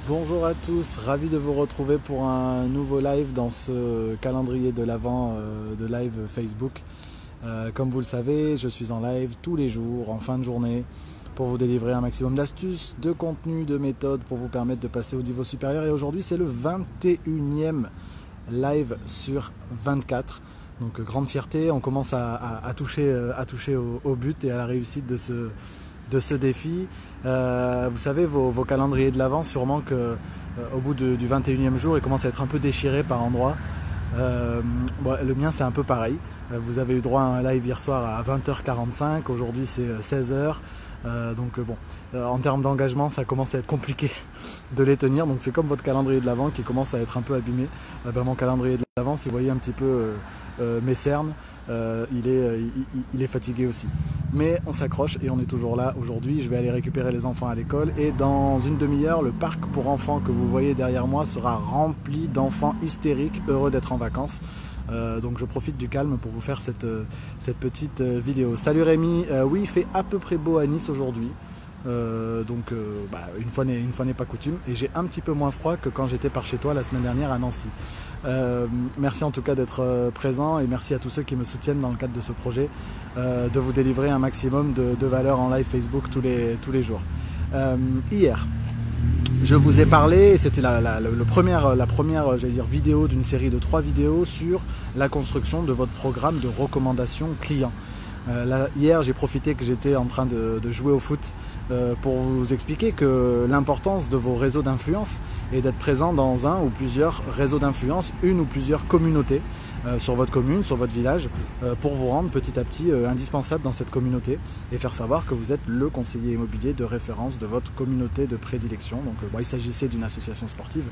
Bonjour à tous, ravi de vous retrouver pour un nouveau live dans ce calendrier de l'Avent de live Facebook. Comme vous le savez, je suis en live tous les jours, en fin de journée, pour vous délivrer un maximum d'astuces, de contenus, de méthodes pour vous permettre de passer au niveau supérieur. Et aujourd'hui, c'est le 21e live sur 24. Donc grande fierté, on commence à toucher au but et à la réussite de ce défi. Vous savez, vos calendriers de l'Avent, sûrement qu'au bout du 21e jour, ils commencent à être un peu déchirés par endroits. Le mien, c'est un peu pareil. Vous avez eu droit à un live hier soir à 20h45, aujourd'hui c'est 16h. En termes d'engagement, ça commence à être compliqué de les tenir. Donc c'est comme votre calendrier de l'Avent qui commence à être un peu abîmé. Mon calendrier de l'Avent, si vous voyez un petit peu mes cernes, il est fatigué aussi. Mais on s'accroche et on est toujours là aujourd'hui. Je vais aller récupérer les enfants à l'école et dans une demi-heure, le parc pour enfants que vous voyez derrière moi sera rempli d'enfants hystériques heureux d'être en vacances. Donc je profite du calme pour vous faire cette petite vidéo. Salut Rémi, oui, il fait à peu près beau à Nice aujourd'hui. Une fois n'est pas coutume, et j'ai un petit peu moins froid que quand j'étais par chez toi la semaine dernière à Nancy. Merci en tout cas d'être présent et merci à tous ceux qui me soutiennent dans le cadre de ce projet, de vous délivrer un maximum de valeur en live Facebook tous les jours. Hier, je vous ai parlé, c'était la première vidéo d'une série de 3 vidéos sur la construction de votre programme de recommandation client. Hier, j'ai profité que j'étais en train de jouer au foot pour vous expliquer que l'importance de vos réseaux d'influence est d'être présent dans un ou plusieurs réseaux d'influence, une ou plusieurs communautés sur votre commune, sur votre village, pour vous rendre petit à petit indispensable dans cette communauté et faire savoir que vous êtes le conseiller immobilier de référence de votre communauté de prédilection. Donc il s'agissait d'une association sportive,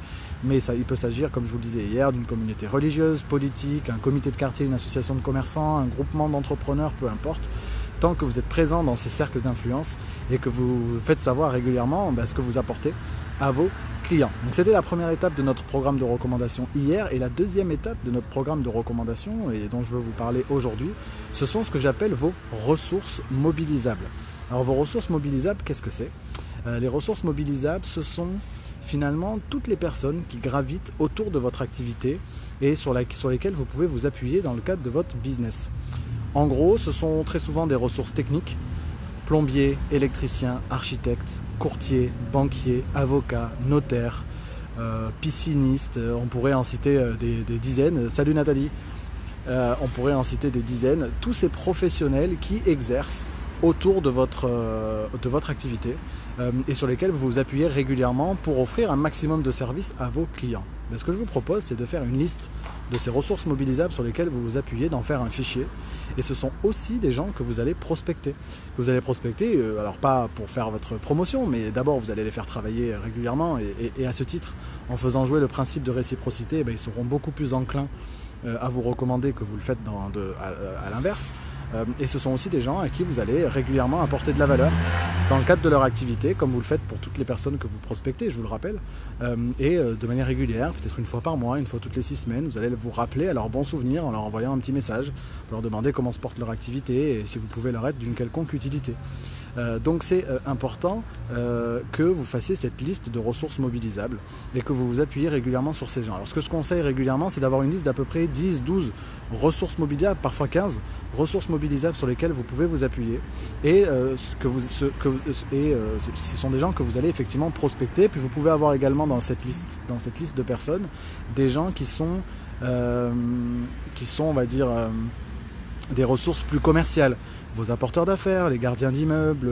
mais il peut s'agir, comme je vous le disais hier, d'une communauté religieuse, politique, un comité de quartier, une association de commerçants, un groupement d'entrepreneurs, peu importe. Tant que vous êtes présent dans ces cercles d'influence et que vous faites savoir régulièrement ce que vous apportez à vos clients. Donc c'était la première étape de notre programme de recommandation hier, et la deuxième étape de notre programme de recommandation, et dont je veux vous parler aujourd'hui, ce sont ce que j'appelle vos ressources mobilisables. Alors vos ressources mobilisables, qu'est-ce que c'est ? Les ressources mobilisables, ce sont finalement toutes les personnes qui gravitent autour de votre activité et sur lesquelles vous pouvez vous appuyer dans le cadre de votre business. En gros, ce sont très souvent des ressources techniques: plombiers, électriciens, architectes, courtiers, banquiers, avocats, notaires, piscinistes. On pourrait en citer des dizaines. Salut Nathalie. On pourrait en citer des dizaines. Tous ces professionnels qui exercent autour de votre activité et sur lesquels vous vous appuyez régulièrement pour offrir un maximum de services à vos clients. Ce que je vous propose, c'est de faire une liste de ces ressources mobilisables sur lesquelles vous vous appuyez, d'en faire un fichier. Et ce sont aussi des gens que vous allez prospecter. Vous allez prospecter, alors pas pour faire votre promotion, mais d'abord vous allez les faire travailler régulièrement. Et à ce titre, en faisant jouer le principe de réciprocité, ils seront beaucoup plus enclins à vous recommander que vous le faites à l'inverse. Et ce sont aussi des gens à qui vous allez régulièrement apporter de la valeur dans le cadre de leur activité, comme vous le faites pour toutes les personnes que vous prospectez, je vous le rappelle, et de manière régulière, peut-être une fois par mois, une fois toutes les 6 semaines, vous allez vous rappeler à leurs bons souvenirs en leur envoyant un petit message, pour leur demander comment se porte leur activité et si vous pouvez leur être d'une quelconque utilité. Donc c'est important que vous fassiez cette liste de ressources mobilisables et que vous vous appuyez régulièrement sur ces gens. Alors ce que je conseille régulièrement, c'est d'avoir une liste d'à peu près 10, 12 ressources mobilisables, parfois 15 ressources mobilisables sur lesquelles vous pouvez vous appuyer, et ce sont des gens que vous allez effectivement prospecter. Puis vous pouvez avoir également dans cette liste de personnes des gens qui sont on va dire, des ressources plus commerciales. Vos apporteurs d'affaires, les gardiens d'immeubles,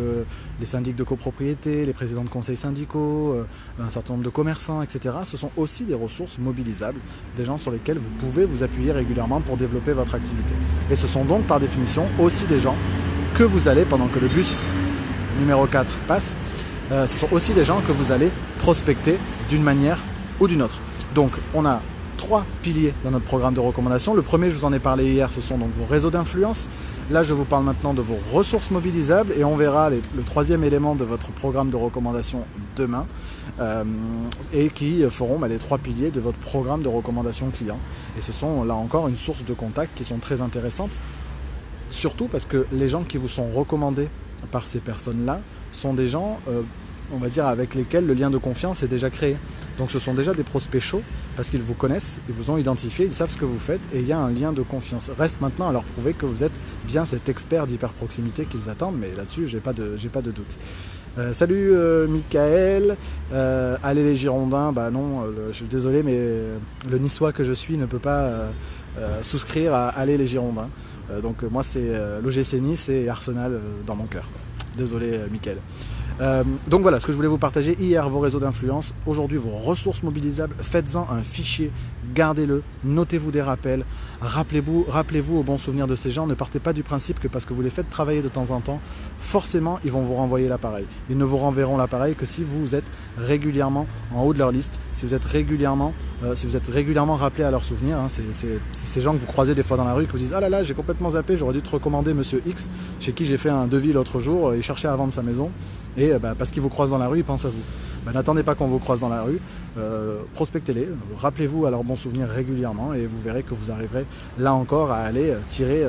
les syndics de copropriété, les présidents de conseils syndicaux, un certain nombre de commerçants, etc. Ce sont aussi des ressources mobilisables, des gens sur lesquels vous pouvez vous appuyer régulièrement pour développer votre activité. Et ce sont donc par définition aussi des gens que vous allez, pendant que le bus numéro 4 passe, ce sont aussi des gens que vous allez prospecter d'une manière ou d'une autre. Donc on a 3 piliers dans notre programme de recommandation. Le premier, je vous en ai parlé hier, ce sont donc vos réseaux d'influence. Là, je vous parle maintenant de vos ressources mobilisables, et on verra le 3e élément de votre programme de recommandation demain, et qui feront les 3 piliers de votre programme de recommandation client. Et ce sont là encore une source de contacts qui sont très intéressantes, surtout parce que les gens qui vous sont recommandés par ces personnes-là sont des gens on va dire, avec lesquels le lien de confiance est déjà créé. Donc ce sont déjà des prospects chauds parce qu'ils vous connaissent, ils vous ont identifié, ils savent ce que vous faites et il y a un lien de confiance. Reste maintenant à leur prouver que vous êtes bien cet expert d'hyper-proximité qu'ils attendent, mais là-dessus, j'ai pas de doute. Salut Michael, allez les Girondins, bah non, je suis désolé, mais le Niçois que je suis ne peut pas souscrire à aller les Girondins. Donc moi c'est l'OGC Nice et Arsenal dans mon cœur. Désolé Michael. Donc voilà ce que je voulais vous partager. Hier vos réseaux d'influence, aujourd'hui vos ressources mobilisables. Faites-en un fichier, gardez-le, notez-vous des rappels, rappelez-vous au bon souvenir de ces gens. Ne partez pas du principe que parce que vous les faites travailler de temps en temps, forcément ils vont vous renvoyer l'appareil. Ils ne vous renverront l'appareil que si vous êtes régulièrement en haut de leur liste, si vous êtes régulièrement rappelé à leurs souvenirs. Hein. C'est ces gens que vous croisez des fois dans la rue qui vous disent « Ah là là, j'ai complètement zappé, j'aurais dû te recommander Monsieur X, chez qui j'ai fait un devis l'autre jour, il cherchait à vendre sa maison. » Et parce qu'ils vous croisent dans la rue, ils pensent à vous. N'attendez pas qu'on vous croise dans la rue, prospectez-les, rappelez-vous à leurs bons souvenirs régulièrement et vous verrez que vous arriverez là encore à aller tirer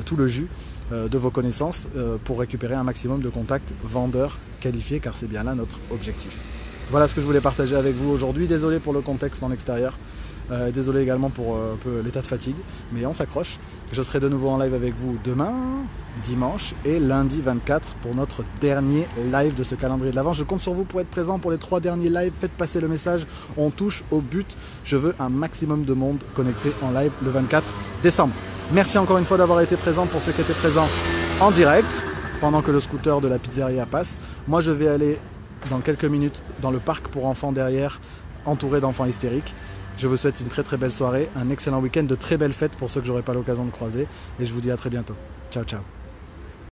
tout le jus de vos connaissances pour récupérer un maximum de contacts vendeurs qualifiés, car c'est bien là notre objectif. Voilà ce que je voulais partager avec vous aujourd'hui. Désolé pour le contexte en extérieur. Désolé également pour un peu l'état de fatigue, mais on s'accroche. Je serai de nouveau en live avec vous demain, dimanche et lundi 24 pour notre dernier live de ce calendrier de l'Avent. Je compte sur vous pour être présent pour les 3 derniers lives. Faites passer le message, on touche au but. Je veux un maximum de monde connecté en live le 24 décembre. Merci encore une fois d'avoir été présent pour ceux qui étaient présents en direct pendant que le scooter de la pizzeria passe. Moi je vais aller dans quelques minutes dans le parc pour enfants derrière, entouré d'enfants hystériques. Je vous souhaite une très très belle soirée, un excellent week-end, de très belles fêtes pour ceux que j'aurai pas l'occasion de croiser et je vous dis à très bientôt. Ciao ciao.